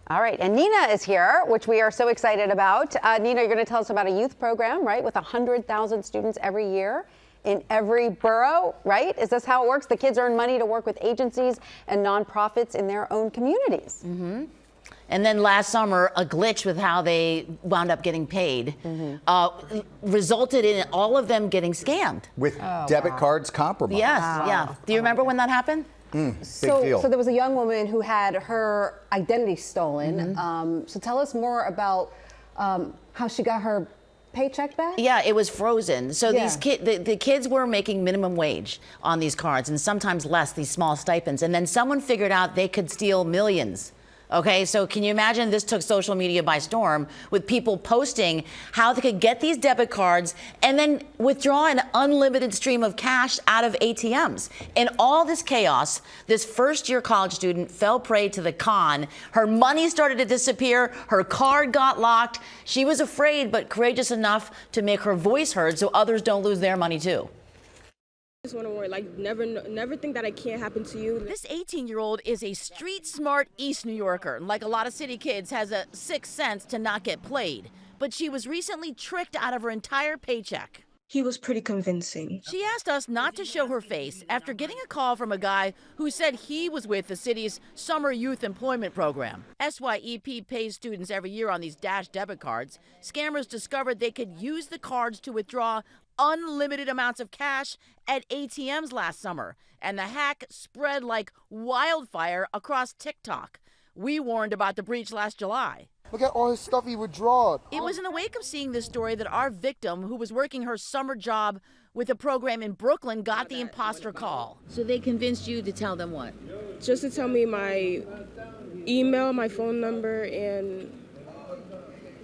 All right, and Nina is here, which we are so excited about. Nina, you're going to tell us about a youth program, right, with 100,000 students every year in every borough, right? Is this how it works? The kids earn money to work with agencies and nonprofits in their own communities. Mm-hmm. And then last summer, a glitch with how they wound up getting paid resulted in all of them getting scammed. With debit cards compromised. Yes, yeah. Do you remember when that happened? So there was a young woman who had her identity stolen. So tell us more about how she got her paycheck back? Yeah, it was frozen. So these the kids were making minimum wage on these cards, and sometimes less, these small stipends. And then someone figured out they could steal millions. Okay, so can you imagine this took social media by storm with people posting how they could get these debit cards and then withdraw an unlimited stream of cash out of ATMs. In all this chaos, this first-year college student fell prey to the con. Her money started to disappear. Her card got locked. She was afraid but courageous enough to make her voice heard so others don't lose their money too. I just want to worry, like never think that it can't happen to you. This 18-year-old is a street-smart East New Yorker, and like a lot of city kids, has a sixth sense to not get played. But she was recently tricked out of her entire paycheck. He was pretty convincing. She asked us not to show her face after getting a call from a guy who said he was with the city's Summer Youth Employment Program. SYEP pays students every year on these Dash debit cards. Scammers discovered they could use the cards to withdraw unlimited amounts of cash at ATMs last summer, and the hack spread like wildfire across TikTok. We warned about the breach last July. Look at all his stuff he withdrawed. It was in the wake of seeing this story that our victim, who was working her summer job with a program in Brooklyn, got the imposter call. So they convinced you to tell them what? Just to tell me my email, my phone number, and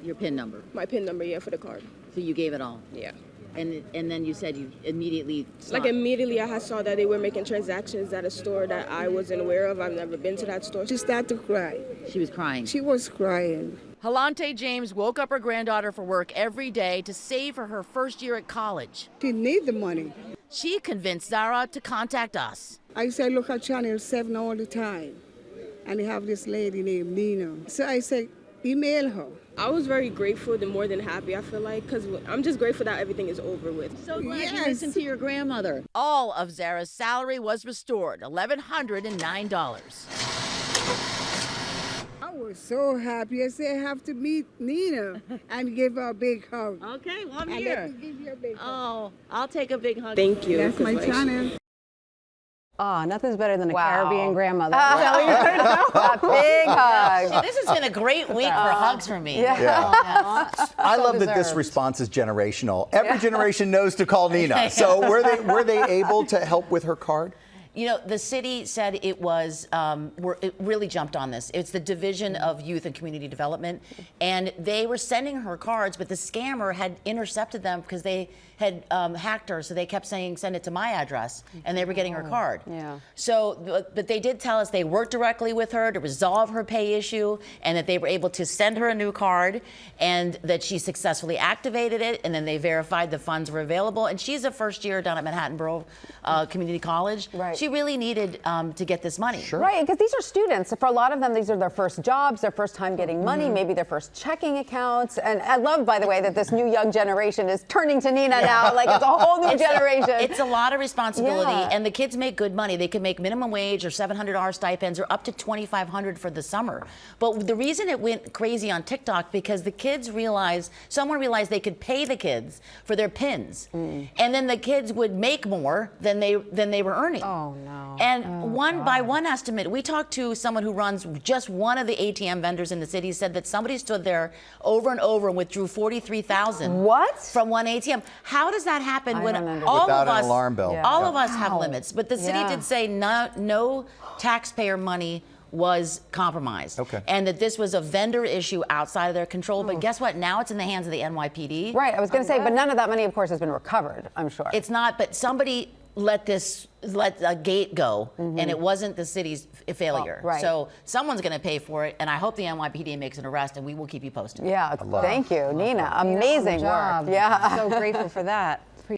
Your PIN number. my PIN number, for the card. So you gave it all. Yeah. And then you said you immediately Like immediately I saw that they were making transactions at a store that I wasn't aware of. I've never been to that store. She started to cry. She was crying. She was crying. Halante James woke up her granddaughter for work every day to save for her first year at college. She need the money. She convinced Zara to contact us. I said, look at Channel 7 all the time. And they have this lady named Nina. So I said, email her. I was very grateful and more than happy, I feel like, because I'm just grateful that everything is over with. So glad you listened to your grandmother. All of Zara's salary was restored, $1,109. I was so happy. I said, I have to meet Nina and give her a big hug. Okay, well, I'm And here. let me give you a big hug. Oh, I'll take a big hug. Thank you. That's my 'cause, like, channel. Oh, nothing's better than a Wow. Caribbean grandmother. A big hug. This has been a great week for hugs for me. I love that this response is generational. Every generation knows to call Nina. So were they able to help with her card? You know, the city said it was, it really jumped on this. It's the Division of Youth and Community Development, and they were sending her cards, but the scammer had intercepted them because they had hacked her, so they kept saying, send it to my address, and they were getting her card. Yeah. So, but they did tell us they worked directly with her to resolve her pay issue, and that they were able to send her a new card, and that she successfully activated it, and then they verified the funds were available, and she's a first year down at Manhattan Borough Community College. Right. She really needed to get this money. Sure. Right, because these are students. For a lot of them, these are their first jobs, their first time getting money, maybe their first checking accounts. And I love, by the way, that this new young generation is turning to Nina now. Like it's a whole new generation. It's a lot of responsibility, Yeah. and the kids make good money. They can make minimum wage or $700 stipends or up to $2,500 for the summer. But the reason it went crazy on TikTok because the kids someone realized they could pay the kids for their pins, and then the kids would make more than they were earning. Oh, no. And by one estimate, we talked to someone who runs just one of the ATM vendors in the city, said that somebody stood there over and over and withdrew $43,000. What? From one ATM. How does that happen when don't understand. all Without of an us, alarm bell. all of us have limits? But the city Yeah. did say no taxpayer money was compromised. Okay. And that this was a vendor issue outside of their control. But guess what? Now it's in the hands of the NYPD. Right, I was going to say, but none of that money, of course, has been recovered, I'm sure. It's not, but somebody let a gate go, and it wasn't the city's failure. Right. So someone's going to pay for it, and I hope the NYPD makes an arrest, and we will keep you posted. Yeah, thank you, Nina. Amazing work. Job. Yeah. So grateful for that.